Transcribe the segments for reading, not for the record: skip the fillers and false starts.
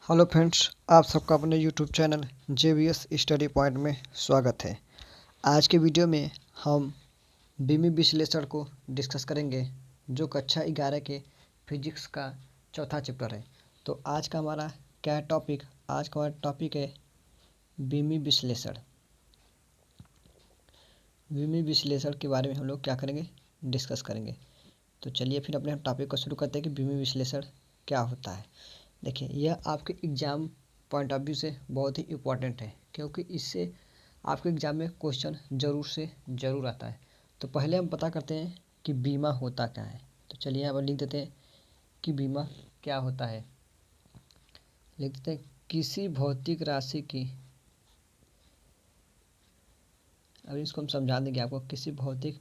Hello friends, आप सबका अपने YouTube channel JVS study point में स्वागत है। आज के वीडियो में हम बीमी विश्लेषण को डिस्कस करेंगे, जो कक्षा 11 के फिजिक्स का चौथा चैप्टर है। तो आज का हमारा क्या टॉपिक? आज का हमारा टॉपिक है बीमी विश्लेषण। बीमी विश्लेषण के बारे में हम लोग क्या करेंगे? डिस्कस करेंगे। तो चलिए फिर अपने टॉपिक को शुरू करते हैं कि बीमी विश्लेषण क्या होता है। देखिए, यह आपके एग्ज़ाम पॉइंट ऑफ व्यू से बहुत ही इम्पोर्टेंट है, क्योंकि इससे आपके एग्ज़ाम में क्वेश्चन ज़रूर से ज़रूर आता है। तो पहले हम पता करते हैं कि बीमा होता क्या है। तो चलिए यहाँ पर लिख देते हैं कि बीमा क्या होता है। लिख देते हैं किसी भौतिक राशि की, अभी इसको हम समझा देंगे आपको। किसी भौतिक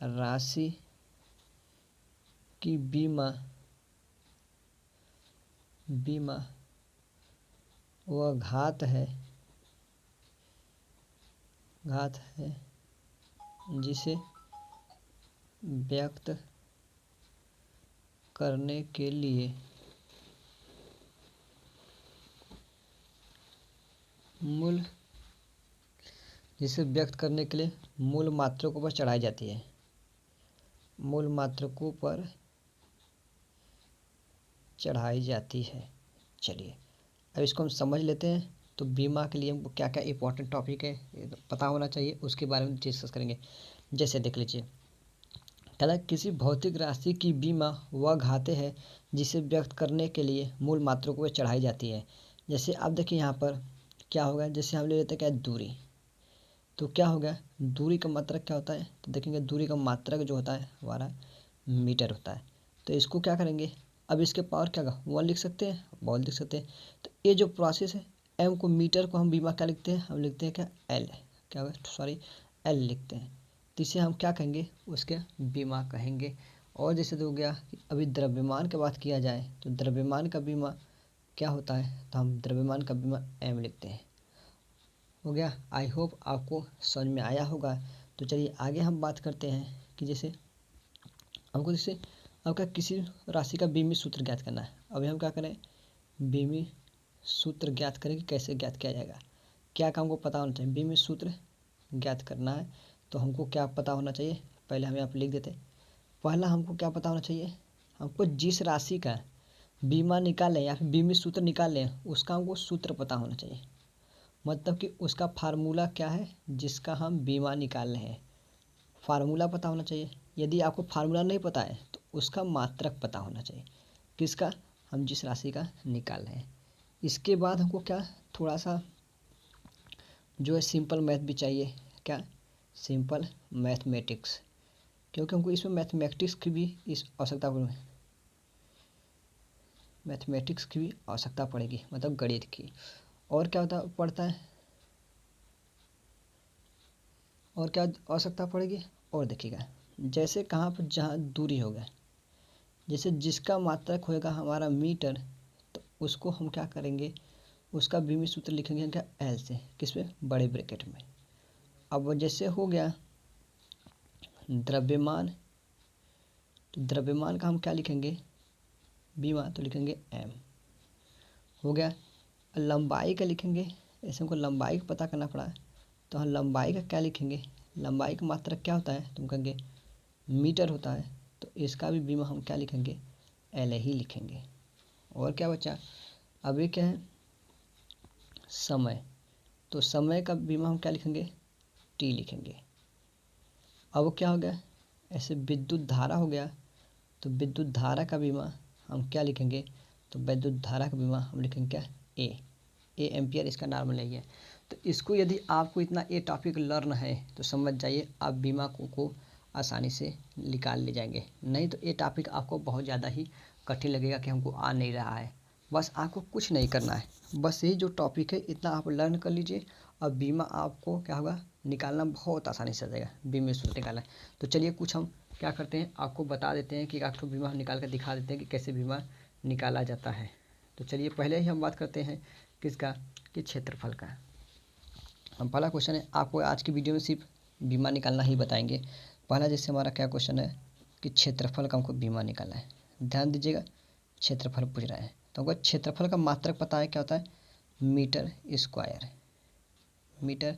राशि की बीमा वह घात है जिसे व्यक्त करने के लिए मूल मात्रकों पर चढ़ाई जाती है। मूल मात्रकों पर चढ़ाई जाती है। चलिए अब इसको हम समझ लेते हैं। तो बीमा के लिए हमको क्या क्या इंपॉर्टेंट टॉपिक है ये तो पता होना चाहिए, उसके बारे में डिस्कस करेंगे। जैसे देख लीजिए, कहता है किसी भौतिक राशि की बीमा वह घाते है जिसे व्यक्त करने के लिए मूल मात्रकों पर चढ़ाई जाती है। जैसे आप देखिए यहाँ पर क्या होगा, जैसे हम ले लेते हैं क्या, दूरी। तो क्या हो गया, दूरी का मात्रक क्या होता है? तो देखेंगे दूरी का मात्रक जो होता है हमारा मीटर होता है। तो इसको क्या करेंगे, अब इसके पावर क्या होगा, 1 लिख सकते हैं, बॉल लिख सकते हैं। तो ये जो प्रोसेस है, एम को मीटर को हम बीमा क्या लिखते हैं, हम लिखते हैं क्या, एल। क्या होगा, सॉरी, एल लिखते हैं। तो इसे हम क्या कहेंगे, उसके बीमा कहेंगे। और जैसे तो हो गया कि अभी द्रव्यमान की बात किया जाए तो द्रव्यमान का बीमा क्या होता है, तो हम द्रव्यमान का बीमा एम लिखते हैं। हो गया। आई होप आपको समझ में आया होगा। तो चलिए आगे हम बात करते हैं कि जैसे हमको जैसे आपका किसी राशि का बीमी सूत्र ज्ञात करना है। अभी हम क्या करें, बीमी सूत्र ज्ञात करें कि कैसे ज्ञात किया जाएगा। क्या काम को पता होना चाहिए, बीमी सूत्र ज्ञात करना है तो हमको क्या पता होना चाहिए, पहले हम यहाँ पर लिख देते हैं। पहला हमको क्या पता होना चाहिए, हमको जिस राशि का बीमा निकालें या फिर बीमी सूत्र निकाल लें उसका हमको सूत्र पता होना चाहिए। मतलब कि उसका फार्मूला क्या है जिसका हम बीमा निकाल रहे हैं, फार्मूला पता होना चाहिए। यदि आपको फार्मूला नहीं पता है तो उसका मात्रक पता होना चाहिए, किसका, हम जिस राशि का निकाल रहे हैं। इसके बाद हमको क्या, थोड़ा सा जो है सिंपल मैथ भी चाहिए। क्या, सिंपल मैथमेटिक्स, क्योंकि हमको इसमें मैथमेटिक्स की भी आवश्यकता पड़ेगी, मतलब गणित की। और क्या पड़ता है, और क्या आवश्यकता पड़ेगी, और देखिएगा जैसे कहाँ पर जहाँ दूरी होगा, जैसे जिसका मात्रक होगा हमारा मीटर, तो उसको हम क्या करेंगे, उसका बीमी सूत्र लिखेंगे क्या, एल से, किस पे, बड़े ब्रैकेट में। अब जैसे हो गया द्रव्यमान, तो द्रव्यमान का हम क्या लिखेंगे, बीमा, तो लिखेंगे एम। हो गया। लंबाई का लिखेंगे, ऐसे हमको लंबाई का पता करना पड़ा, तो हम लंबाई का क्या लिखेंगे, लंबाई का मात्रक क्या होता है, तुम कहेंगे मीटर होता है। तो इसका भी बीमा हम क्या लिखेंगे, एल ही लिखेंगे। और क्या बचा, अभी क्या है, समय, तो समय का बीमा हम क्या लिखेंगे, टी लिखेंगे। अब क्या हो गया, ऐसे विद्युत धारा हो गया, तो विद्युत धारा का बीमा हम क्या लिखेंगे, तो विद्युत धारा का बीमा हम लिखेंगे क्या, ए एम्पियर, इसका नॉर्मल है। तो इसको यदि आपको इतना ए टॉपिक लर्न है तो समझ जाइए आप बीमा को आसानी से निकाल ले जाएंगे। नहीं तो ये टॉपिक आपको बहुत ज़्यादा ही कठिन लगेगा कि हमको आ नहीं रहा है। बस आपको कुछ नहीं करना है, बस यही जो टॉपिक है इतना आप लर्न कर लीजिए और बीमा आपको क्या होगा, निकालना बहुत आसानी से आ जाएगा, बीमा सूत्र निकालना है। तो चलिए कुछ हम क्या करते हैं, आपको बता देते हैं कि आपको बीमा निकाल कर दिखा देते हैं कि कैसे बीमा निकाला जाता है। तो चलिए पहले ही हम बात करते हैं किसका, कि क्षेत्रफल का। हम पहला क्वेश्चन है, आपको आज की वीडियो में सिर्फ बीमा निकालना ही बताएंगे। पहला जैसे हमारा क्या क्वेश्चन है कि क्षेत्रफल का हमको बीमा निकालना है। ध्यान दीजिएगा, क्षेत्रफल पूछ रहा है तो हमको क्षेत्रफल का मात्रक पता है क्या होता है, मीटर स्क्वायर, मीटर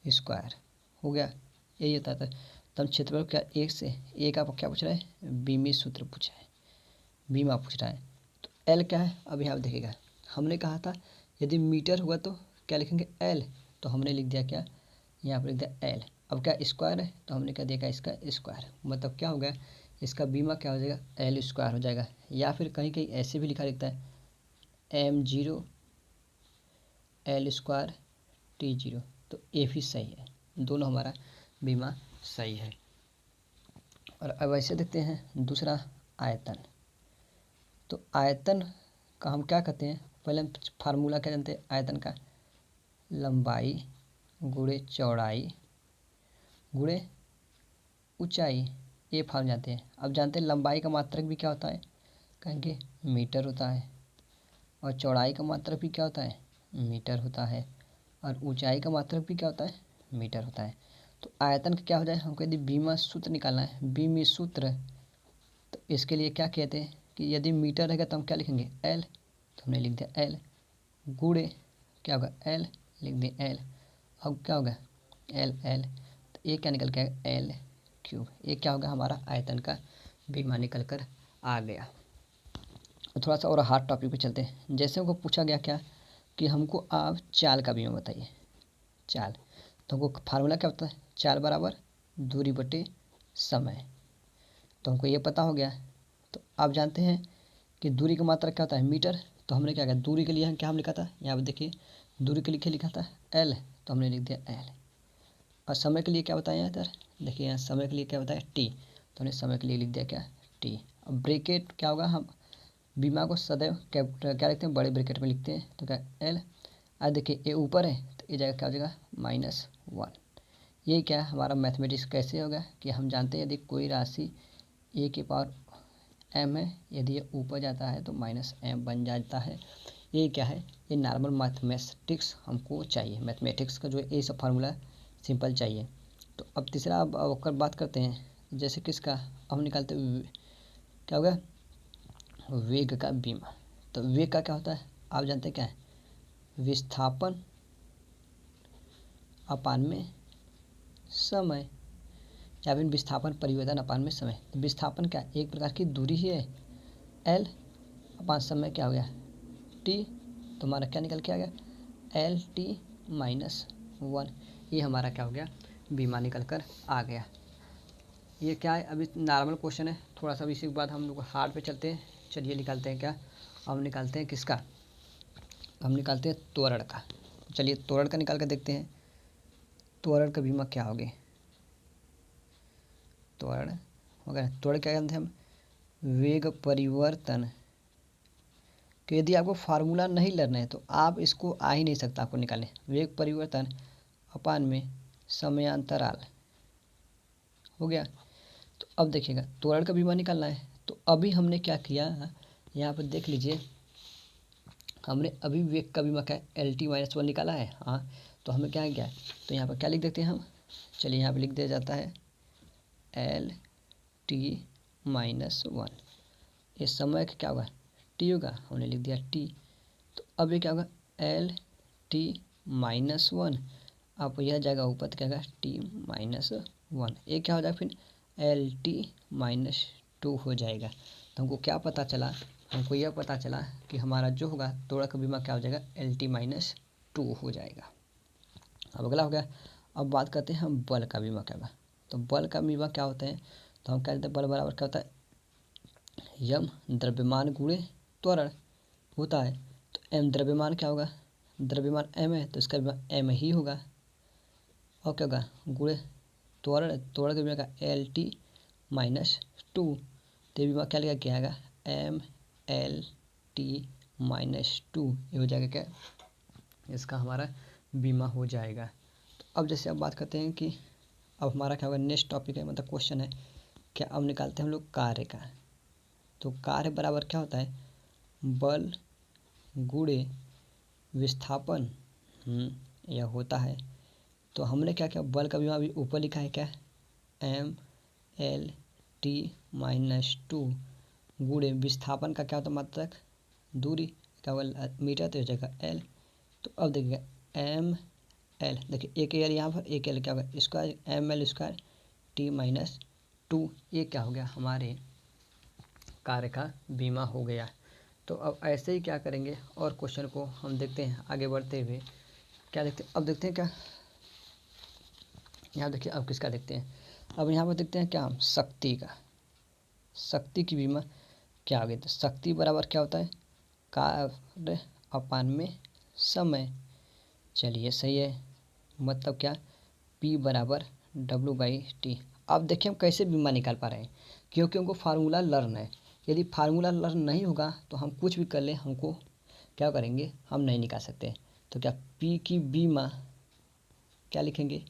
स्क्वायर हो गया, यही होता था। तो हम क्षेत्रफल क्या एक से एक आप क्या पूछ रहा है, बीमी सूत्र पूछा है, बीमा पूछ रहा है। तो एल क्या है, अभी आप देखिएगा हमने कहा था यदि मीटर हुआ तो क्या लिखेंगे एल, तो हमने लिख दिया क्या, यहाँ पर लिख दिया एल। अब क्या स्क्वायर है तो हमने क्या देखा इसका स्क्वायर, मतलब क्या हो गया इसका बीमा क्या हो जाएगा, एल स्क्वायर हो जाएगा। या फिर कहीं कहीं ऐसे भी लिखा रहता है m0 एल स्क्वायर T0, तो ये भी सही है, दोनों हमारा बीमा सही है। और अब ऐसे देखते हैं दूसरा आयतन। तो आयतन का हम क्या कहते हैं, पहले हम फार्मूला क्या जानते हैं आयतन का, लंबाई गुणे चौड़ाई गुणे ऊंचाई, ये फार्म जानते हैं। अब जानते हैं लंबाई का मात्रक भी क्या होता है, कहेंगे मीटर होता है, और चौड़ाई का मात्रक भी क्या होता है, मीटर होता है, और ऊंचाई का मात्रक भी क्या होता है, मीटर होता है। तो आयतन का क्या हो जाए, हमको यदि बीमा सूत्र निकालना है, बीमी सूत्र, तो इसके लिए क्या कहते हैं कि यदि मीटर रहेगा तो हम क्या लिखेंगे एल, तो हमने लिख दिया एल, गुणे क्या होगा एल, लिख दिया एल, अब क्या होगा एल एल, तो ये क्या निकल के आएगा एल क्यूब, ये क्या होगा हमारा आयतन का बीमा निकल कर आ गया। थोड़ा सा और हार्ड टॉपिक पे चलते हैं। जैसे हमको पूछा गया क्या कि हमको आप चाल का बीमा बताइए, चाल, तो हमको फार्मूला क्या होता है, चाल बराबर दूरी बटे समय, तो हमको ये पता हो गया। तो आप जानते हैं कि दूरी का मात्रा क्या होता है मीटर, तो हमने क्या किया दूरी के लिए हम क्या हम लिखा था, यहाँ पर देखिए दूरी के लिए लिखा था एल, तो हमने लिख दिया एल। और समय के लिए क्या बताया इधर, देखिए यहाँ समय के लिए क्या बताया टी, तो हमने समय के लिए लिख दिया क्या टी। अब ब्रैकेट क्या होगा, हम बीमा को सदैव क्या लिखते हैं, बड़े ब्रैकेट में लिखते हैं, तो क्या एल। आज देखिए ये ऊपर है तो ये जगह क्या हो जाएगा -1। ये क्या है हमारा मैथमेटिक्स कैसे होगा कि हम जानते हैं यदि कोई राशि ए के पावर m है, यदि ये ऊपर जाता है तो -m बन जाता है। ये क्या है, ये नॉर्मल मैथमेटिक्स हमको चाहिए, मैथमेटिक्स का जो है ये सब फार्मूला सिंपल चाहिए। तो अब तीसरा अब बात करते हैं, जैसे किसका हम निकालते क्या होगा, वेग का बीमा। तो वेग का क्या होता है आप जानते हैं क्या है, विस्थापन अपान में समय, या फिर विस्थापन परिवर्तन अपान में समय। तो विस्थापन क्या एक प्रकार की दूरी ही है, एल अपान समय क्या हो गया टी, तो हमारा क्या निकल के आ गया एल टी -1, ये हमारा क्या हो गया बीमा निकल कर आ गया। ये क्या है अभी नॉर्मल क्वेश्चन है, थोड़ा सा भी इसी के बाद हम लोग हार्ड पे चलते हैं। चलिए निकालते हैं क्या, हम निकालते हैं किसका, हम निकालते हैं त्वरण का। चलिए त्वरण का निकाल कर देखते हैं, त्वरण का बीमा क्या होगी, त्वरण हो गया। त्वरण क्या जानते हैं हम, वेग परिवर्तन कि यदि आपको फार्मूला नहीं लर्न है तो आप इसको आ ही नहीं सकता आपको निकालने, वेग परिवर्तन अपान में समयांतराल हो गया। तो अब देखिएगा त्वरण का बीमा निकालना है, तो अभी हमने क्या किया, यहाँ पर देख लीजिए हमने अभी वेग का बीमा क्या एल टी -1 निकाला है, हाँ तो हमें क्या गया, तो यहाँ पर क्या लिख देते हैं हम, चलिए यहाँ पर लिख दिया जाता है एल टी -1, ये समय का क्या होगा टी होगा, हमने लिख दिया टी। तो अब ये क्या होगा एल टी -1, आप यह जाएगा ऊपर तो क्या होगा टी -1, ये क्या हो जाएगा फिर एल टी -2 हो जाएगा। तो हमको क्या पता चला, हमको यह पता चला कि हमारा जो होगा त्वरण का बीमा क्या हो जाएगा एल टी -2 हो जाएगा। अब अगला हो गया, अब बात करते हैं हम बल का बीमा क्या होगा। तो बल का बीमा क्या होता है, तो हम कहते हैं बल बराबर क्या होता है यम द्रव्यमान गुणे त्वरण होता है। तो एम द्रव्यमान क्या होगा, द्रव्यमान एम है तो इसका बीमा एम ही होगा, और क्या होगा गुणे त्वरण, त्वरण का बीमा का एल टी -2, तो बीमा क्या लिखा क्या आएगा एम एल टी -2, ये हो जाएगा क्या इसका हमारा बीमा हो जाएगा। तो अब जैसे अब बात करते हैं कि अब हमारा क्या होगा नेक्स्ट टॉपिक है, मतलब क्वेश्चन है क्या, अब निकालते हैं हम लोग कार्य का। तो कार्य बराबर क्या होता है बल गुणे विस्थापन, यह होता है। तो हमने क्या किया बल का बीमा अभी ऊपर लिखा है क्या एम एल टी -2 गुणे विस्थापन का क्या होता है मात्रक दूरी क्या होगा मीटर, तो हो जाएगा एल। तो अब देखिएगा एम एल, देखिए एक एल यहाँ पर, एक एल क्या होगा square M L square T minus two, ये क्या हो गया हमारे कार्य का बीमा हो गया। तो अब ऐसे ही क्या करेंगे और क्वेश्चन को हम देखते हैं आगे बढ़ते हुए। क्या देखते हैं अब, देखते हैं क्या यहाँ देखिए अब किसका देखते हैं। अब यहाँ पर देखते हैं क्या हम शक्ति का, शक्ति की बीमा क्या आ गई। तो शक्ति बराबर क्या होता है कार्य अपान में समय। चलिए सही है, मतलब क्या P बराबर W/T। अब देखिए हम कैसे बीमा निकाल पा रहे हैं, क्योंकि हमको फार्मूला लर्न है। यदि फार्मूला लर्न नहीं होगा तो हम कुछ भी कर लें हमको क्या करेंगे, हम नहीं निकाल सकते। तो क्या P की बीमा क्या लिखेंगे,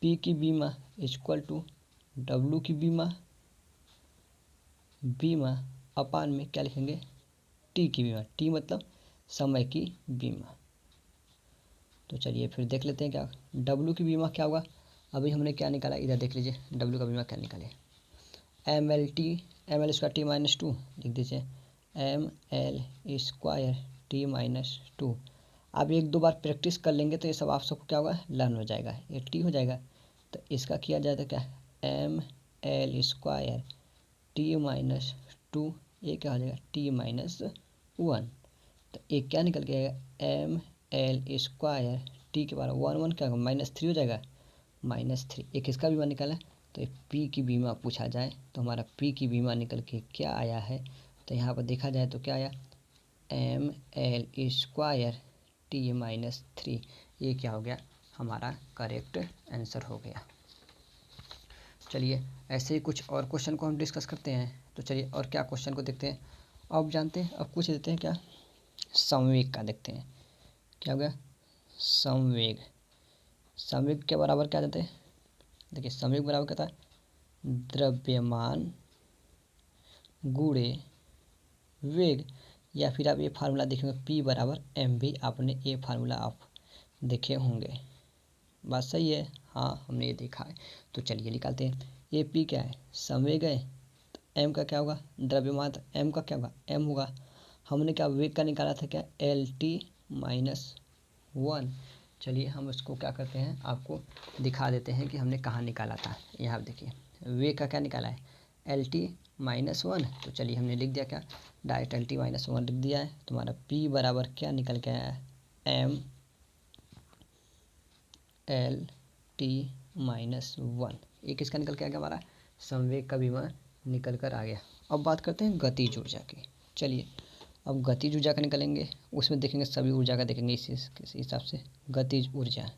P की बीमा इक्वल टू W की बीमा, बीमा अपान में क्या लिखेंगे T की बीमा, T मतलब समय की बीमा। तो चलिए फिर देख लेते हैं क्या W की बीमा क्या होगा। अभी हमने क्या निकाला, इधर देख लीजिए W का बीमा क्या निकाले, M L square T minus two लिख दीजिए, M L square T minus two. आप एक दो बार प्रैक्टिस कर लेंगे तो ये सब आप सबको क्या होगा लर्न हो जाएगा, ये टी हो जाएगा। तो इसका किया जाए तो क्या M L square T minus two, ये क्या हो जाएगा टी माइनस वन। तो एक क्या निकल के आएगा एम एल स्क्वायर टी के बराबर वन, वन क्या होगा -3 हो जाएगा, -3। एक इसका बीमा निकाला। तो ये पी की बीमा पूछा जाए तो हमारा पी की बीमा निकल के क्या आया है। तो यहाँ पर देखा जाए तो क्या आया एम एल स्क्वायर टी -3। ये क्या हो गया हमारा करेक्ट आंसर हो गया। चलिए ऐसे ही कुछ और क्वेश्चन को हम डिस्कस करते हैं। तो चलिए और क्या क्वेश्चन को देखते हैं। अब जानते हैं, अब कुछ देते हैं क्या संवेग का देखते हैं। क्या हो गया संवेग, संवेग के बराबर क्या जाते हैं, देखिए संवेग बराबर क्या था द्रव्यमान गुणे वेग, या फिर आप ये फार्मूला देखेंगे P बराबर mv, आपने ये फार्मूला आप देखे होंगे। बात सही है, हाँ हमने ये देखा है। तो चलिए निकालते हैं। ये P क्या है संवेग है, तो m का क्या होगा द्रव्यमान, तो m का क्या होगा m होगा। हमने क्या वेग का निकाला था क्या LT -1। चलिए हम इसको क्या करते हैं आपको दिखा देते हैं कि हमने कहाँ निकाला था। यहाँ देखिए वेग का क्या निकाला है LT -1। तो चलिए हमने लिख दिया क्या डायरेक्ट LT -1 लिख दिया है। तुम्हारा P बराबर क्या निकल के आया है M LT -1। ये किसका निकल के आ गया हमारा संवेग का बीमा निकल कर आ गया। अब बात करते हैं गतिज ऊर्जा की। चलिए अब गतिज ऊर्जा का निकलेंगे, उसमें देखेंगे सभी ऊर्जा का देखेंगे इस हिसाब से। गतिज ऊर्जा,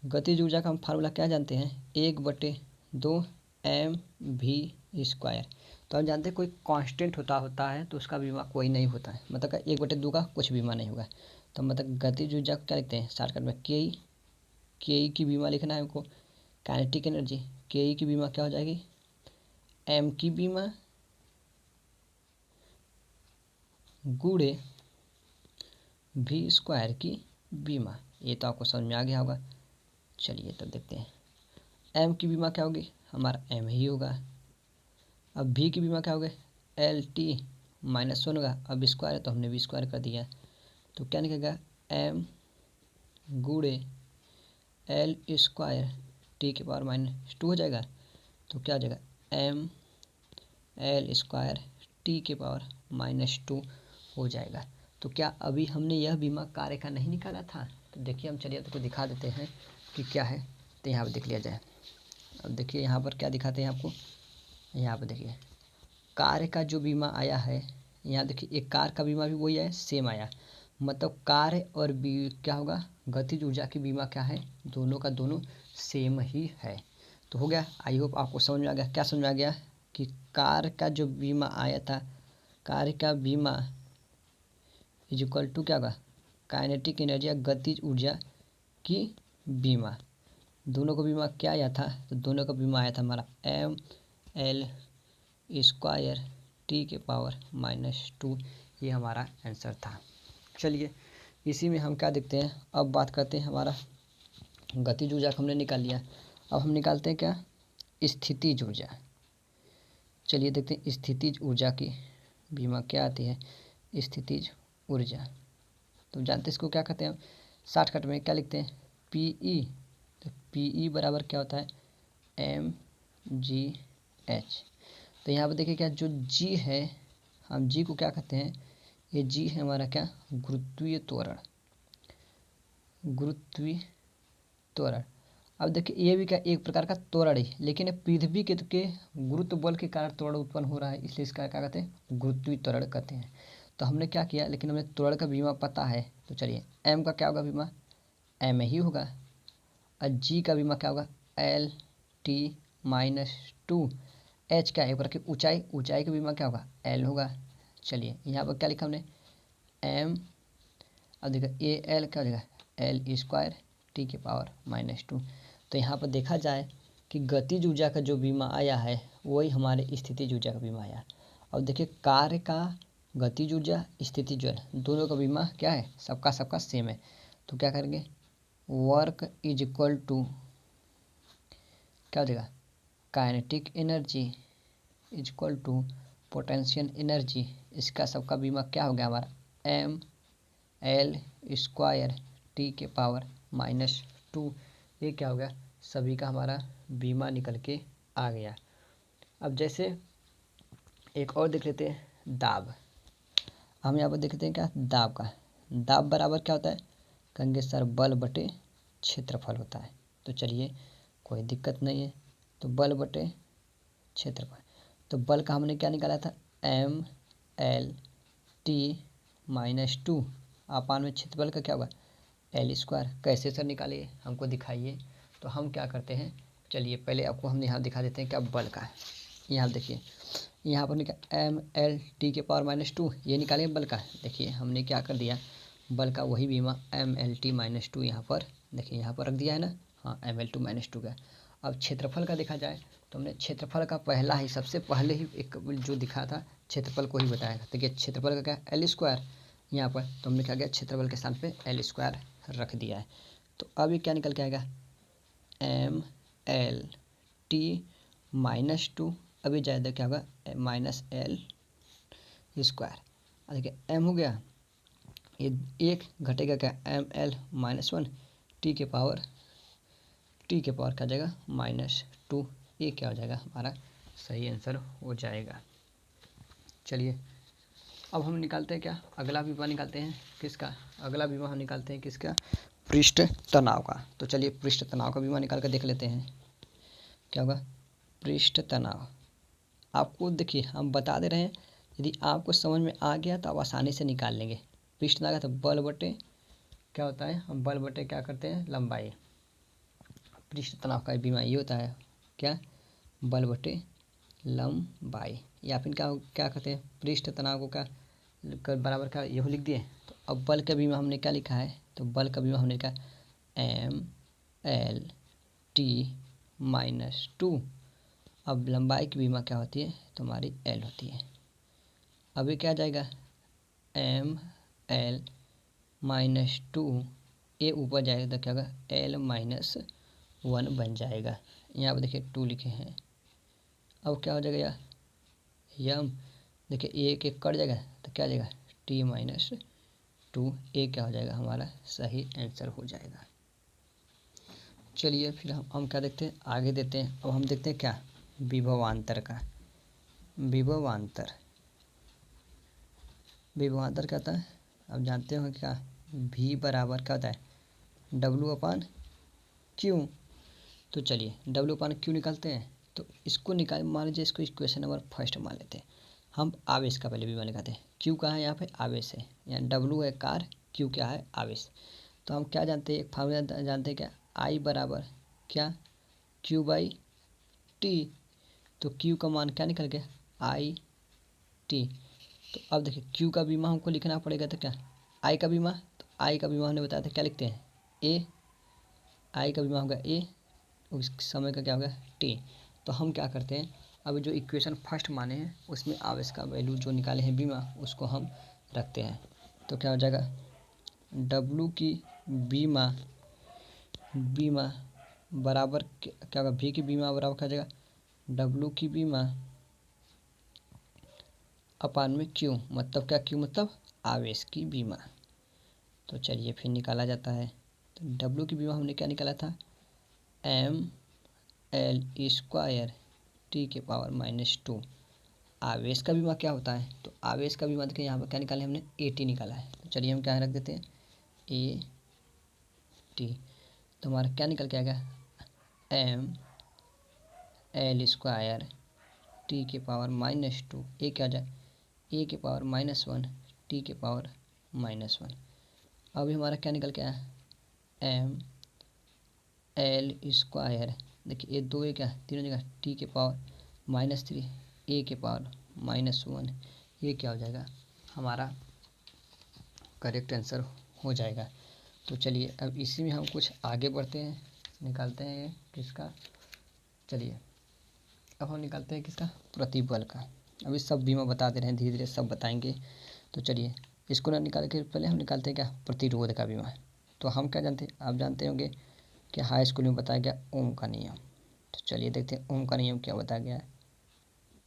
गतिज ऊर्जा का हम फार्मूला क्या जानते हैं 1/2 mv²। तो हम जानते हैं कोई कांस्टेंट होता है तो उसका बीमा कोई नहीं होता है, मतलब 1/2 का कुछ बीमा नहीं होगा। तो मतलब गतिज ऊर्जा को क्या लिखते हैं शॉर्टकट में के की बीमा लिखना है हमको। काइनेटिक एनर्जी के की बीमा क्या हो जाएगी एम की बीमा गुणे v² की बीमा। ये तो आपको समझ में आ गया होगा। चलिए तब देखते हैं एम की बीमा क्या होगी हमारा एम ही होगा। अब v की बीमा क्या होगा LT -1 होगा। अब स्क्वायर है तो हमने v² कर दिया, तो क्या निकलेगा m गुणे L² T के पावर -2 हो जाएगा। तो क्या हो जाएगा m L² T के पावर -2 हो जाएगा। तो क्या अभी हमने यह बीमा कार्य का नहीं निकाला था। तो देखिए हम चलिए आपको दिखा देते हैं कि क्या है। तो यहाँ पर देख लिया जाए। अब देखिए यहाँ पर क्या दिखाते हैं आपको, यहाँ पर देखिए कार्य का जो बीमा आया है, यहाँ देखिए एक कार का बीमा भी वही है सेम आया, मतलब कार्य और क्या होगा गतिज ऊर्जा की बीमा क्या है दोनों का दोनों सेम ही है। तो हो गया, आई होप आपको समझ में आ गया। क्या समझ में आ गया कि कार्य का जो बीमा आया था, कार्य का बीमा इज इक्वल टू क्या होगा काइनेटिक एनर्जी या गतिज ऊर्जा की बीमा। दोनों का बीमा क्या आया था, तो दोनों का बीमा आया था हमारा ML² T के पावर -2। ये हमारा आंसर था। चलिए इसी में हम क्या देखते हैं, अब बात करते हैं हमारा गतिज ऊर्जा को हमने निकाल लिया। अब हम निकालते हैं क्या स्थितिज ऊर्जा। चलिए देखते हैं स्थितिज ऊर्जा की बीमा क्या आती है, स्थितिज ऊर्जा। तो जानते हैं इसको क्या कहते हैं, शॉर्टकट में क्या लिखते हैं, पीई। तो पीई बराबर क्या होता है, mgh। तो यहाँ पर देखिए क्या जो जी है, हम जी को क्या कहते हैं, ये जी है हमारा क्या, गुरुत्वीय त्वरण, गुरुत्वीय त्वरण। अब देखिए ये भी क्या एक प्रकार का त्वरण है, लेकिन पृथ्वी के गुरुत्व बल के कारण त्वरण उत्पन्न हो रहा है, इसलिए इसका क्या कहते हैं, गुरुत्वीय त्वरण कहते हैं। तो हमने क्या किया, लेकिन हमें त्वरण का बीमा पता है, तो चलिए एम का क्या होगा बीमा, एम ही होगा। और जी का बीमा क्या होगा, L T minus to. H क्या है, ऊपर की ऊंचाई, ऊंचाई का बीमा क्या होगा, एल होगा। चलिए यहाँ पर क्या लिखा हमने, एम, अब देखिए ए एल क्या हो जाएगा, एल स्क्वायर टी के पावर माइनस टू। तो यहाँ पर देखा जाए कि गतिज ऊर्जा का जो बीमा आया है वही हमारे स्थितिज ऊर्जा का बीमा आया। अब देखिए कार्य का गतिज ऊर्जा, स्थितिज ऊर्जा दोनों का बीमा क्या है, सबका सबका सेम है। तो क्या करेंगे, वर्क इज इक्वल टू क्या हो जाएगा, kinetic energy is equal to potential energy. इसका सबका बीमा क्या हो गया हमारा, एम एल स्क्वायर टी के पावर माइनस टू। ये क्या हो गया, सभी का हमारा बीमा निकल के आ गया। अब जैसे एक और देख लेते हैं, दाब। हम यहाँ पर देखते हैं क्या, दाब का, दाब बराबर क्या होता है, कहेंगे सर बल बटे क्षेत्रफल होता है। तो चलिए कोई दिक्कत नहीं है, तो बल बटे क्षेत्रफल। तो बल का हमने क्या निकाला था, M L T minus two, आपान में क्षेत्रफल का क्या होगा, एल स्क्वायर। कैसे सर निकालिए, हमको दिखाइए। तो हम क्या करते हैं, चलिए पहले आपको हम यहाँ दिखा देते हैं क्या बल का। यहाँ देखिए, यहाँ पर निकाल एम एल टी के पावर माइनस टू, ये निकालेंगे बल का। देखिए हमने क्या कर दिया, बल का वही बीमा M L T minus two यहाँ पर, देखिए यहाँ पर रख दिया है ना, हाँ M L two minus two का। अब क्षेत्रफल का देखा जाए तो हमने क्षेत्रफल का पहला ही, सबसे पहले ही एक जो दिखा था क्षेत्रफल को ही बताया था। देखिए क्षेत्रफल का क्या, एल स्क्वायर यहाँ पर, तो हमने क्या किया, क्षेत्रफल के स्थान पे एल स्क्वायर रख दिया है। तो अब ये क्या निकल के आएगा, M L T minus two, अभी ज़्यादा क्या होगा, माइनस एल स्क्वायर। देखिए एम हो गया, ये एक घटेगा क्या, M L minus one, T के पावर क्या जाएगा, माइनस टू। ये क्या हो जाएगा, हमारा सही आंसर हो जाएगा। चलिए अब हम निकालते हैं क्या, अगला बीमा निकालते हैं किसका, अगला बीमा हम निकालते हैं किसका, पृष्ठ तनाव का। तो चलिए पृष्ठ तनाव का बीमा निकाल कर देख लेते हैं क्या होगा, पृष्ठ तनाव। आपको देखिए हम बता दे रहे हैं, यदि आपको समझ में आ गया तो आप आसानी से निकाल लेंगे। पृष्ठ तनाव का तो बल बटे क्या होता है, हम बल बटे क्या करते हैं, लंबाई। पृष्ठ तनाव का बीमा ये होता है क्या, बल बटे लंबाई, या फिर क्या क्या कहते हैं, पृष्ठ तनाव को क्या बराबर क्या यही लिख दिए। तो अब बल का बीमा हमने क्या लिखा है, तो बल का बीमा हमने लिखा M L T minus two. अब लंबाई की बीमा क्या होती है, तो हमारी एल होती है। अभी क्या आ जाएगा, एम एल माइनस टू, ए ऊपर जाएगा तो क्या होगा, एल माइनस वन बन जाएगा। यहाँ पर देखिए टू लिखे हैं। अब क्या हो जाएगा यार, यम, देखिए एक एक कट जाएगा तो क्या आ जाएगा, टी माइनस टू। ए क्या हो जाएगा, हमारा सही आंसर हो जाएगा। चलिए फिर हम क्या देखते हैं, आगे देते हैं। अब हम देखते हैं क्या, विभवांतर का। विभवांतर, विभवांतर क्या होता है, अब जानते हो क्या, भी बराबर क्या होता है, डब्लू अपान क्यू। तो चलिए डब्लू अपान क्यू निकालते हैं। तो इसको निकाल, मान लीजिए इसको इक्वेशन नंबर फर्स्ट मान लेते हैं। हम आवेश का पहले भी मान निकालते हैं, क्यू कहाँ है, यहाँ पे आवेश है, यहाँ डब्लू है कार, क्यू क्या है, आवेश। तो हम क्या जानते हैं, एक फार्मूला जानते हैं क्या, आई बराबर क्या, क्यू बाई टी। तो क्यू का मान क्या निकल गया, आई टी। तो अब देखिए क्यू का बीमा हमको लिखना पड़ेगा, तो क्या आई का बीमा, तो आई का बीमा हमने बताया था क्या लिखते हैं, ए, आई का बीमा होगा ए, उस समय का क्या होगा टी। तो हम क्या करते हैं, अब जो इक्वेशन फर्स्ट माने हैं उसमें आवेश का वैल्यू जो निकाले हैं बीमा, उसको हम रखते हैं। तो क्या हो जाएगा, डब्लू की बीमा, बीमा बराबर क्या होगा, भी की बीमा बराबर क्या हो जाएगा, डब्लू की बीमा अपान में क्यू, मतलब क्या, क्यू मतलब आवेश की बीमा। तो चलिए फिर निकाला जाता है। तो डब्ल्यू की बीमा हमने क्या निकाला था, एम एल स्क्वायर टी के पावर -2। आवेश का बीमा क्या होता है, तो आवेश का बीमा देखिए यहाँ पर क्या निकाले हमने, ए टी निकाला है। तो चलिए हम क्या रख देते हैं, ए टी। तो हमारा क्या निकल के आएगा, एम एल स्क्वायर टी के पावर -2, ए क्या हो जाए, ए के पावर -1 टी के पावर -1। अभी हमारा क्या निकल के आया, एम एल स्क्वायर, देखिए ये दो, ए क्या, तीनों जगह टी के पावर -3 ए के पावर -1, ये क्या हो जाएगा हमारा करेक्ट आंसर हो जाएगा। तो चलिए अब इसी में हम कुछ आगे बढ़ते हैं, निकालते हैं ये किसका, चलिए अब हम निकालते हैं किसका, प्रतिबल का। अभी सब बीमा बता दे रहे हैं, धीरे धीरे सब बताएंगे। तो चलिए इसको ना निकाल के पहले हम निकालते हैं क्या, प्रतिरोध का बीमा। तो हम क्या जानते हैं, आप जानते होंगे कि हाई स्कूल में बताया गया ओम का नियम। तो चलिए देखते हैं ओम का नियम क्या बताया गया है।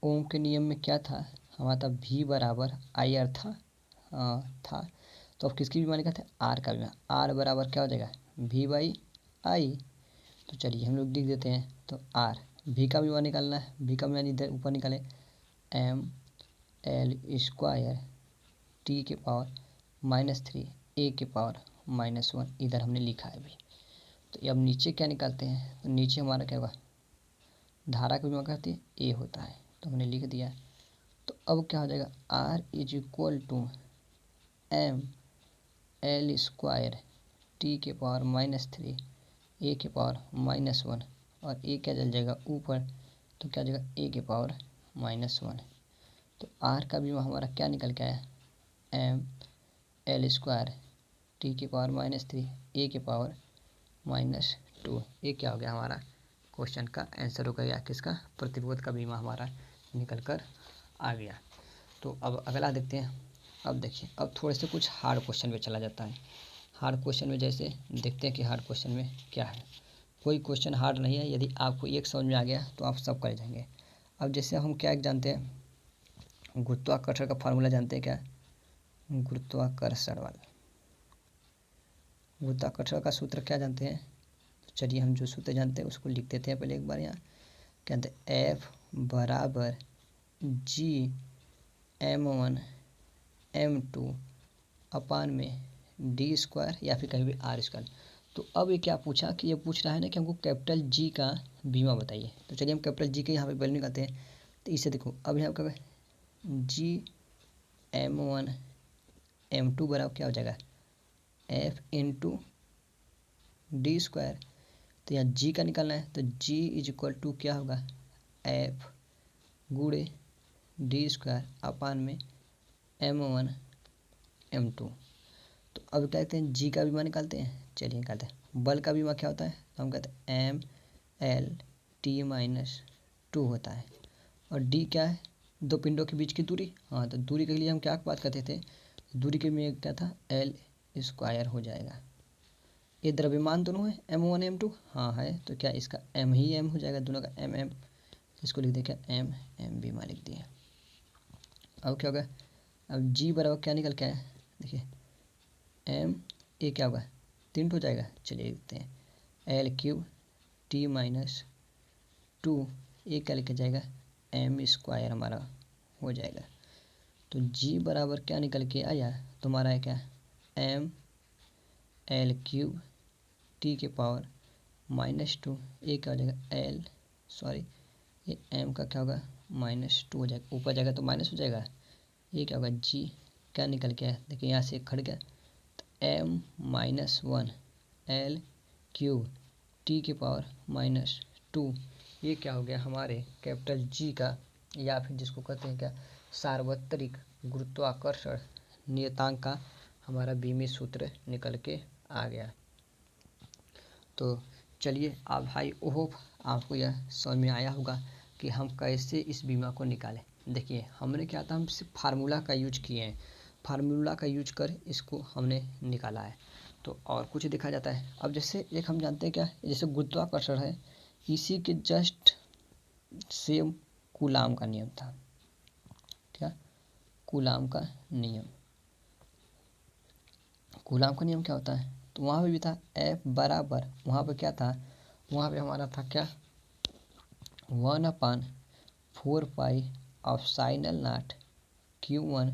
ओम के नियम में क्या था हमारा, था V बराबर आई आर था, था। तो अब किसकी बीमा निकालते हैं, आर का बीमा। आर बराबर क्या हो जाएगा, V/I। तो चलिए हम लोग लिख देते हैं, तो आर, भी का बीमा निकालना है, भी का बीमा इधर ऊपर निकाले, एम एल स्क्वायर टी के पावर -3 ए के पावर -1, इधर हमने लिखा है अभी। तो अब नीचे क्या निकालते हैं, तो नीचे हमारा क्या होगा, धारा का बीमा कहती है ए होता है, तो हमने लिख दिया। तो अब क्या हो जाएगा, R is equal to M L square T के पावर -3 ए के पावर -1, और ए क्या चल जाएगा ऊपर, तो क्या जाएगा ए के पावर -1। तो आर का बीमा हमारा क्या निकल के आया, एम एल स्क्वायर टी के पावर -3 ए के पावर -2। ये क्या हो गया हमारा क्वेश्चन का आंसर हो गया, किसका, प्रतिरोध का बीमा हमारा निकल कर आ गया। तो अब अगला देखते हैं। अब देखिए अब थोड़े से कुछ हार्ड क्वेश्चन में चला जाता है। हार्ड क्वेश्चन में जैसे देखते हैं कि हार्ड क्वेश्चन में क्या है। कोई क्वेश्चन हार्ड नहीं है, यदि आपको एक समझ में आ गया तो आप सब कर जाएंगे। अब जैसे हम क्या जानते हैं, गुरुत्वाकर्षण का फार्मूला जानते हैं क्या, गुरुत्वाकर्षण वाला, गुरुत्वाकर्षण का सूत्र क्या जानते हैं। तो चलिए हम जो सूत्र जानते हैं उसको लिख देते हैं पहले एक बार। यहाँ क्या जानते हैं, F बराबर G/m1m2 अपान में d² या फिर कहीं भी r²। तो अब ये क्या पूछा कि ये पूछ रहा है ना कि हमको कैपिटल G का बीमा बताइए। तो चलिए हम कैपिटल G के यहाँ पे वैल्यू निकालते हैं। तो इसे देखो, अब यहाँ क्या G/m1m2 बराबर क्या हो जाएगा, F × d²। तो यहाँ G का निकालना है, तो G = क्या होगा, F × d² अपान में m1m2। तो अब क्या कहते हैं, G का बीमा निकालते हैं। चलिए निकालते हैं। बल का बीमा क्या होता है, तो हम कहते हैं mL/t - 2 होता है। और D क्या है, दो पिंडों के बीच की दूरी। हाँ, तो दूरी के लिए हम क्या बात करते थे, दूरी के में क्या था, L² हो जाएगा। ये द्रव्यमान दोनों है m1 m2, हाँ है, तो क्या इसका m ही m हो जाएगा, दोनों का mm। इसको लिख दें क्या, m बीमा लिख दिया। अब क्या होगा, अब G बराबर क्या निकल के आया, देखिए m ए क्या होगा, 3 हो जाएगा। चलिए देखते हैं, L3t - 2 ये क्या लिखा जाएगा, m² हमारा हो जाएगा। तो G बराबर क्या निकल के आया, तो हमारा है क्या, mL3t के पावर -2, ये क्या हो जाएगा ये m का क्या होगा, -2 हो जाएगा, ऊपर जाएगा तो माइनस हो जाएगा। ये क्या होगा, G क्या निकल के आया, देखिए यहाँ से खड़ गया, तो m-1 L3t के पावर -2। ये क्या हो गया हमारे कैपिटल G का, या फिर जिसको कहते हैं क्या, सार्वत्रिक गुरुत्वाकर्षण नियतांक का हमारा बीमी सूत्र निकल के आ गया। तो चलिए अब भाई होप आपको यह समझ में आया होगा कि हम कैसे इस बीमा को निकालें। देखिए हमने क्या था, हम सिर्फ फार्मूला का यूज किए हैं, फार्मूला का यूज कर इसको हमने निकाला है। तो और कुछ देखा जाता है। अब जैसे एक हम जानते हैं क्या, जैसे गुरुत्वाकर्षण है, इसी के जस्ट सेम कूलाम का नियम था। क्या कूलाम का नियम। कूलाम का नियम क्या होता है? तो वहाँ पे भी था F बराबर, वहाँ पे क्या था, वहाँ पे हमारा था क्या, 1/4 ऑप्साइनल नॉट Q1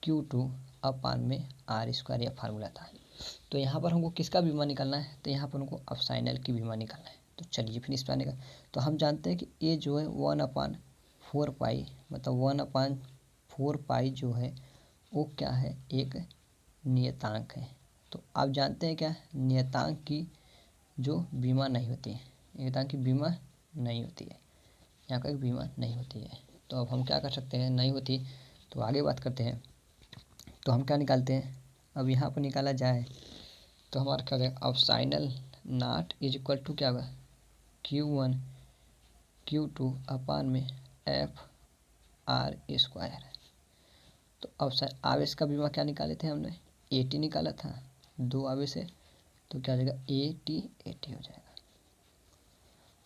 Q2 अपान में R² यह फार्मूला था। तो यहाँ पर हमको किसका बीमा निकालना है? तो यहाँ पर हमको ऑप्साइनल की बीमा निकालना है। तो चलिए फिर इस पर का, तो हम जानते हैं कि ये जो है 1/4 मतलब 1/4 जो है वो क्या है, एक नियतांक है। तो आप जानते हैं क्या, नियतांक की जो बीमा नहीं होती है, नियतांक की बीमा नहीं होती है, यहाँ का एक बीमा नहीं होती है। तो अब हम क्या कर सकते हैं, नहीं होती तो आगे बात करते हैं। तो हम क्या निकालते हैं, अब यहाँ पर निकाला जाए तो हमारा क्या होगा, ऑप्साइनल नॉट इज इक्वल टू क्या होगा, Q1 Q2 अपान में FR²। तो अब आवेश का बीमा क्या निकाले थे हमने, AT निकाला था, 2 आवेश है तो क्या हो जाएगा, AT हो जाएगा।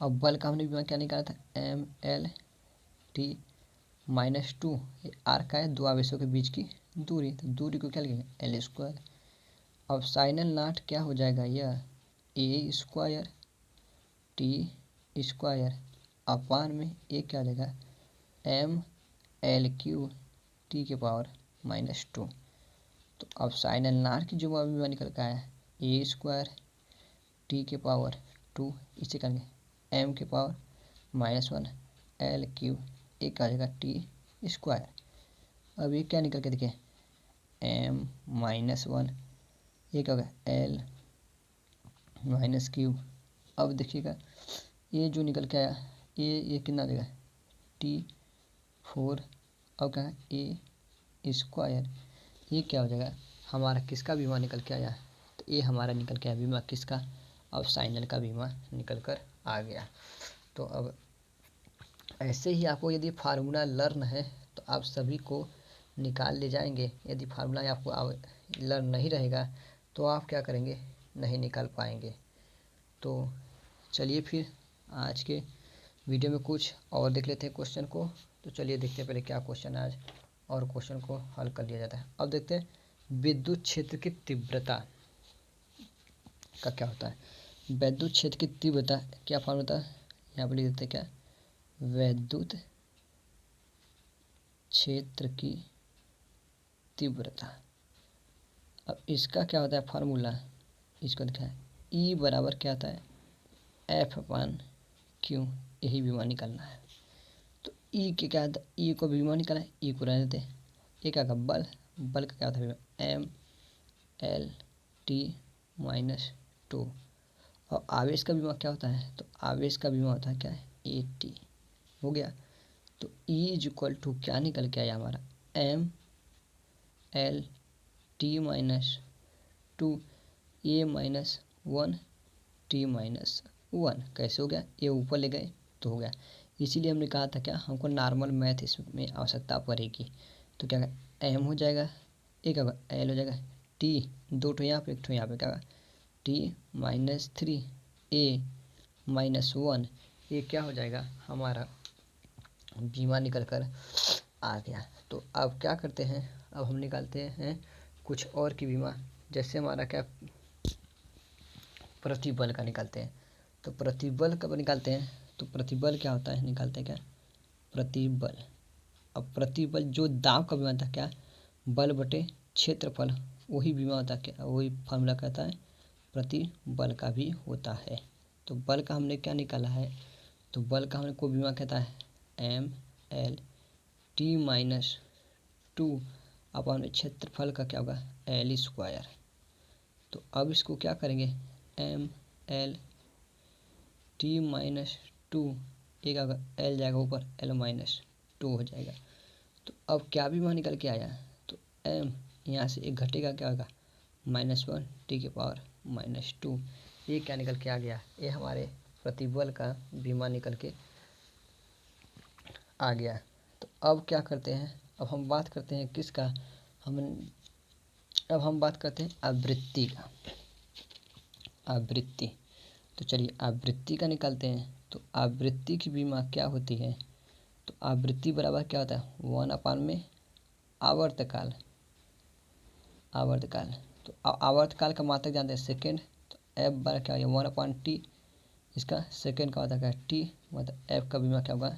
अब बल का हमने बीमा क्या निकाला था, MLT-2, ये R का है, 2 आवेशों के बीच की दूरी, तो दूरी को क्या लिखेंगे, L²। अब साइनल नॉट क्या हो जाएगा, यह A² T² अपान में ये क्या हो जाएगा, ML³ T⁻²। तो अब साइनल नॉट की जो बीमा निकल का है A² T⁻², इसे करेंगे M⁻⁻1 L³ एक आ जाएगा T²। अब ये क्या निकल के देखिए, M-1 एक होगा L-3। अब देखिएगा ये जो निकल के आया ये कितना देगा, T4। अब क्या है A², ये क्या हो जाएगा, हमारा किसका बीमा निकल के आया, तो ये हमारा निकल के आया बीमा किसका, अब साइनल का बीमा निकल कर आ गया। तो अब ऐसे ही आपको यदि फार्मूला लर्न है तो आप सभी को निकाल ले जाएंगे। यदि फार्मूला आपको लर्न नहीं रहेगा तो आप क्या करेंगे, नहीं निकाल पाएंगे। तो चलिए फिर आज के वीडियो में कुछ और देख लेते हैं क्वेश्चन को। तो चलिए देखते हैं पहले क्या क्वेश्चन है आज, और क्वेश्चन को हल कर लिया जाता है। अब देखते हैं विद्युत क्षेत्र की तीव्रता का क्या होता है। विद्युत क्षेत्र की तीव्रता क्या फॉर्मूला होता है, यहाँ पर लिख देते हैं क्या, विद्युत क्षेत्र की तीव्रता। अब इसका क्या होता है फार्मूला, इसको देखा है E बराबर क्या आता है, F/Q, यही बीमा निकालना है। तो E के क्या होता है, E को बीमा निकालना है, E को रहने देते हैं। ये क्या होगा, बल का क्या होता है, MLT-2। और आवेश का बीमा क्या होता है, तो आवेश का बीमा होता है क्या है, AT हो गया। तो E इज इक्वल टू क्या निकल के आया हमारा, MLT-2 A-1 T-1। कैसे हो गया, ये ऊपर ले गए तो हो गया। इसीलिए हमने कहा था क्या, हमको नॉर्मल मैथ इसमें आवश्यकता पड़ेगी। तो क्या M हो जाएगा, एक होगा L हो जाएगा, T 2 ठो यहाँ पे 1 ठो यहाँ पे, क्या होगा T-3 A-1, ये क्या हो जाएगा, हमारा बीमा निकल कर आ गया। तो अब क्या करते हैं, अब हम निकालते हैं कुछ और की बीमा। जैसे हमारा क्या, प्रतिबल का निकालते हैं। तो प्रतिबल कब निकालते हैं, तो प्रतिबल क्या होता है, निकालते हैं क्या, प्रतिबल। अब प्रतिबल जो दाब का बीमा था क्या, बल बटे क्षेत्रफल, वही बीमा होता है क्या, वही फार्मूला कहता है प्रतिबल का भी होता है। तो बल का हमने क्या निकाला है, तो बल का हमने को बीमा कहता है MLT-2 अपन क्षेत्रफल का क्या होगा, L²। तो अब इसको क्या करेंगे, MLT-2 एक होगा L जाएगा ऊपर, L-2 हो जाएगा। तो अब क्या बीमा निकल के आया, तो M यहाँ से एक घटेगा, क्या होगा -1 T⁻²। ये क्या निकल के आ गया, ये हमारे प्रतिबल का बीमा निकल के आ गया। तो अब क्या करते हैं, अब हम बात करते हैं किसका, अब हम बात करते हैं आवृत्ति का, आवृत्ति। तो चलिए आवृत्ति का निकालते हैं। तो आवृत्ति की बीमा क्या होती है, तो आवृत्ति बराबर क्या होता है, 1/में आवर्तकाल, आवर्तकाल तो आवर्तकाल का मात्रक जानते हैं सेकेंड, तो एफ बार क्या होगा 1/t, इसका सेकेंड का होता है टी, मतलब एफ का बीमा क्या होगा,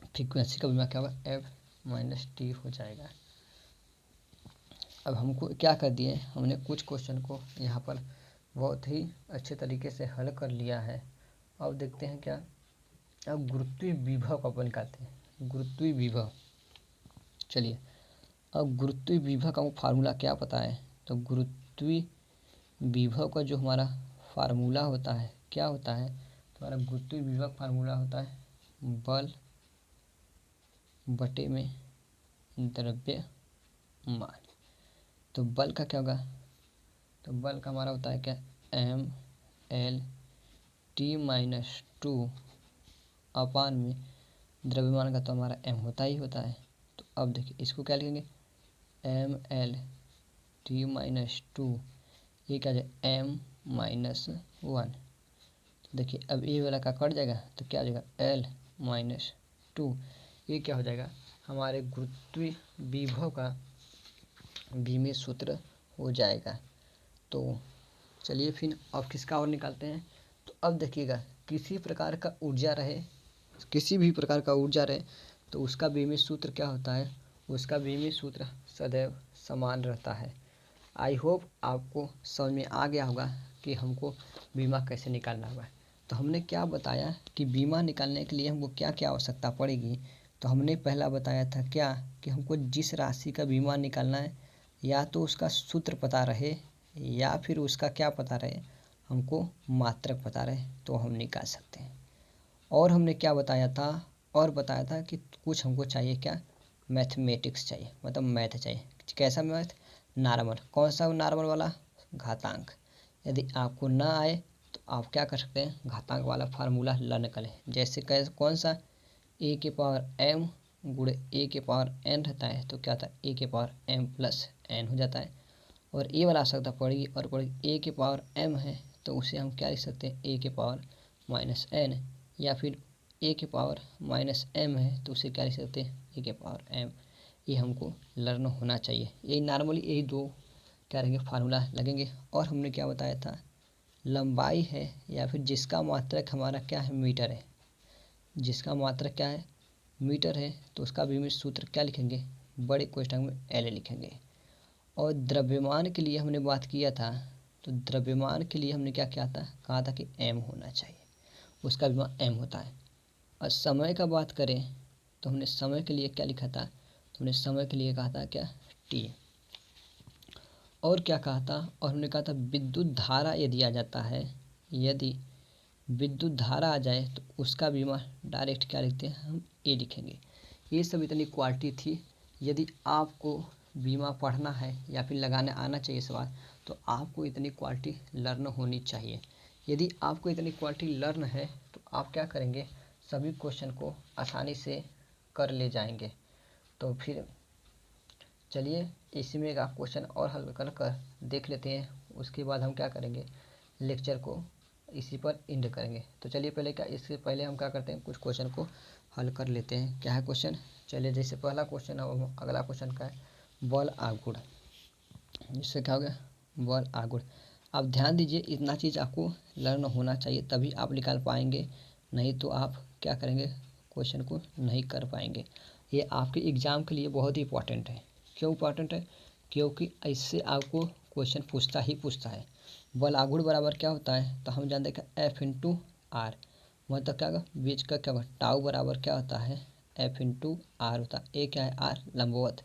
फ्रीक्वेंसी का बीमा क्या होगा एफ माइनस टी हो जाएगा। अब हमको क्या कर दिए, हमने कुछ क्वेश्चन को यहाँ पर बहुत ही अच्छे तरीके से हल कर लिया है। अब देखते हैं क्या, अब गुरुत्वीय विभव को अपन निकालते हैं, गुरुत्वीय विभव। चलिए अब गुरुत्वीय विभव का फार्मूला क्या पता है, तो गुरुत्वीय विभव का जो हमारा फार्मूला होता है क्या होता है, तो हमारा गुरुत्वीय विभव फार्मूला होता है बल बटे में द्रव्यमान। तो बल का क्या होगा, तो बल का हमारा होता है क्या mL/T-2 अपान में द्रव्यमान का तो हमारा m होता ही होता है। तो अब देखिए इसको क्या लिखेंगे mL/T-2, ये क्या है m-1। तो देखिए अब ये वाला का कट जाएगा तो क्या हो जाएगा L-2, ये क्या हो जाएगा हमारे गुरुत्वीय विभव का विमेय सूत्र हो जाएगा। तो चलिए फिर अब किसका और निकालते हैं। तो अब देखिएगा किसी प्रकार का ऊर्जा रहे, किसी भी प्रकार का ऊर्जा रहे तो उसका विमेय सूत्र क्या होता है, उसका विमेय सूत्र सदैव समान रहता है। आई होप आपको समझ में आ गया होगा कि हमको बीमा कैसे निकालना होगा। तो हमने क्या बताया कि बीमा निकालने के लिए हमको क्या क्या आवश्यकता पड़ेगी। तो हमने पहला बताया था क्या कि हमको जिस राशि का बीमा निकालना है या तो उसका सूत्र पता रहे या फिर उसका क्या पता रहे, हमको मात्रक पता रहे तो हम निकाल सकते हैं। और हमने क्या बताया था, और बताया था कि कुछ हमको चाहिए क्या, मैथमेटिक्स चाहिए, मतलब मैथ चाहिए। कैसा मैथ, नॉर्मल। कौन सा नॉर्मल वाला, घातांक। यदि आपको ना आए तो आप क्या कर सकते हैं, घातांक वाला फार्मूला लर्न करें। जैसे कैसे, कौन सा, ए के पावर m गुणे ए के पावर n रहता है तो क्या होता है ए के पावर m प्लस n हो जाता है। और ए वाला आवश्यकता पड़ेगी और पड़ेगी ए के पावर m है तो उसे हम क्या लिख सकते हैं ए के पावर माइनस n, या फिर ए के पावर माइनस m है तो उसे क्या लिख सकते हैं ए के पावर m। ये हमको लर्न होना चाहिए। यही नॉर्मली यही दो क्या रहेंगे फार्मूला लगेंगे। और हमने क्या बताया था, लंबाई है या फिर जिसका मात्रक हमारा क्या है मीटर है, जिसका मात्रक क्या है मीटर है तो उसका विमेय सूत्र क्या लिखेंगे, बड़े कोष्ठक में L लिखेंगे। और द्रव्यमान के लिए हमने बात किया था, तो द्रव्यमान के लिए हमने क्या किया था, कहा था कि m होना चाहिए, उसका विमा m होता है। और समय का बात करें तो हमने समय के लिए क्या लिखा था, तो हमने समय के लिए कहा था क्या t। और क्या कहा था, और हमने कहा था विद्युत धारा यदि आ जाता है, यदि विद्युत धारा आ जाए तो उसका बीमा डायरेक्ट क्या लिखते हैं हम ए लिखेंगे। ये सब इतनी क्वालिटी थी। यदि आपको बीमा पढ़ना है या फिर लगाने आना चाहिए सवाल, तो आपको इतनी क्वालिटी लर्न होनी चाहिए। यदि आपको इतनी क्वालिटी लर्न है तो आप क्या करेंगे, सभी क्वेश्चन को आसानी से कर ले जाएंगे। तो फिर चलिए इसी में एक आप क्वेश्चन और हल कर कर देख लेते हैं, उसके बाद हम क्या करेंगे, लेक्चर को इसी पर एंड करेंगे। तो चलिए पहले क्या, इससे पहले हम क्या करते हैं, कुछ क्वेश्चन को हल कर लेते हैं। क्या है क्वेश्चन, चलिए जैसे पहला क्वेश्चन है, अगला क्वेश्चन का है बल आघूर्ण। इससे क्या हो गया, बल आघूर्ण। आप ध्यान दीजिए, इतना चीज़ आपको लर्न होना चाहिए तभी आप निकाल पाएंगे, नहीं तो आप क्या करेंगे, क्वेश्चन को नहीं कर पाएंगे। ये आपके एग्ज़ाम के लिए बहुत ही इंपॉर्टेंट है। क्यों इंपॉर्टेंट है, क्योंकि इससे आपको क्वेश्चन पूछता ही पूछता है। बल आघूर्ण बराबर क्या होता है, तो हम जानते हैं कि एफ इंटू आर, मतलब क्या होगा, बीच का क्या होगा, टाउ बराबर क्या होता है एफ इंटू आर होता है। ए क्या है, आर लंबवत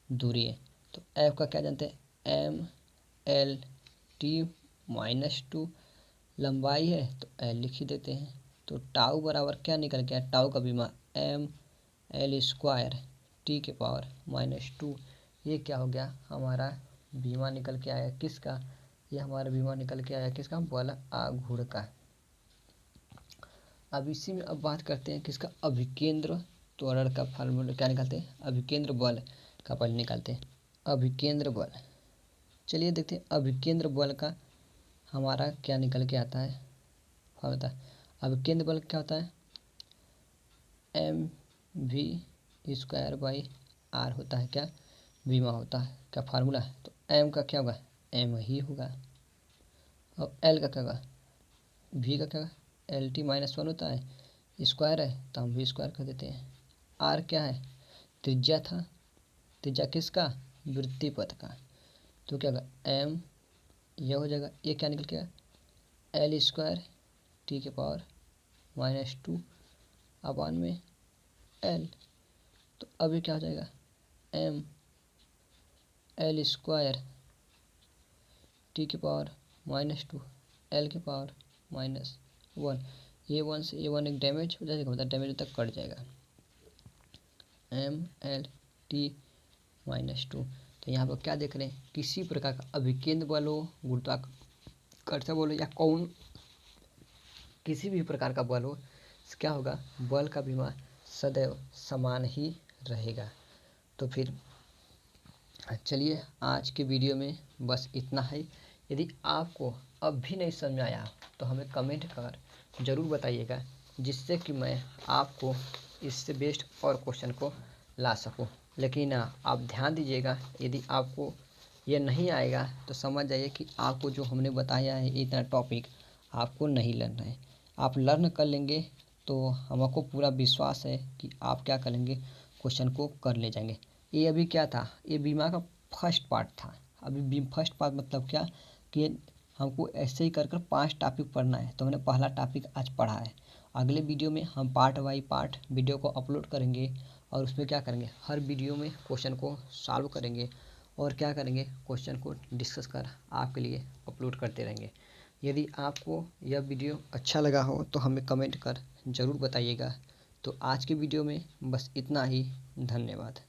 दूरी है। तो एफ का क्या जानते हैं mL/T-2, लंबाई है तो एल लिख ही देते हैं। तो टाउ बराबर क्या निकल गया, टाउ का बीमा mL² टी के पावर -2। ये क्या हो गया, हमारा बीमा निकल के आया किसका, ये हमारा बीमा निकल के आया किसका, बल आघूर्ण का। अब इसी में अब बात करते हैं किसका, अभिकेंद्र त्वरण का फार्मूला क्या निकालते हैं, अभिकेंद्र बल का पहले निकालते हैं, अभिकेंद्र बल। चलिए देखते हैं अभिकेंद्र बल का हमारा क्या निकल के आता है, हाँ बता। अभिकेंद्र बल क्या होता है, mv स्क्वायर बाई आर होता है क्या, बीमा होता है क्या फार्मूला है। तो एम का क्या होगा, एम ही होगा। और एल का क्या होगा, वी का क्या होगा, एल टी माइनस वन होता है, स्क्वायर है तो हम वी स्क्वायर कर देते हैं। आर क्या है, त्रिज्या था, त्रिज्या किसका, वृत्ति पथ का। तो क्या होगा, एम यह हो जाएगा, ये क्या निकल गया, एल स्क्वायर टी के पावर माइनस टू अपान में एल। तो अभी क्या हो जाएगा, एम एल स्क्वायर टी के पावर माइनस टू एल के पावर माइनस वन। ये वन से ये वन एक डैमेज हो जाएगा, मतलब डैमेज तक कट जाएगा, M L T minus two. तो यहाँ पर क्या देख रहे हैं, किसी प्रकार का अभिकेंद्र बल हो, गुरुत्वाकर्षण बल हो या कौन किसी भी प्रकार का बल हो, क्या होगा, बल का विमा सदैव समान ही रहेगा। तो फिर चलिए आज के वीडियो में बस इतना है। यदि आपको अब भी नहीं समझ में आया तो हमें कमेंट कर ज़रूर बताइएगा, जिससे कि मैं आपको इससे बेस्ट और क्वेश्चन को ला सकूं। लेकिन आप ध्यान दीजिएगा, यदि आपको ये नहीं आएगा तो समझ जाइए कि आपको जो हमने बताया है इतना टॉपिक आपको नहीं लर्न है। आप लर्न कर लेंगे तो हमको पूरा विश्वास है कि आप क्या करेंगे, क्वेश्चन को कर ले जाएंगे। ये अभी क्या था, ये बीमा का फर्स्ट पार्ट था। अभी फर्स्ट पार्ट मतलब क्या कि हमको ऐसे ही कर कर 5 टॉपिक पढ़ना है, तो हमने पहला टॉपिक आज पढ़ा है। अगले वीडियो में हम पार्ट बाई पार्ट वीडियो को अपलोड करेंगे और उसमें क्या करेंगे, हर वीडियो में क्वेश्चन को सॉल्व करेंगे और क्या करेंगे, क्वेश्चन को डिस्कस कर आपके लिए अपलोड करते रहेंगे। यदि आपको यह वीडियो अच्छा लगा हो तो हमें कमेंट कर ज़रूर बताइएगा। तो आज की वीडियो में बस इतना ही, धन्यवाद।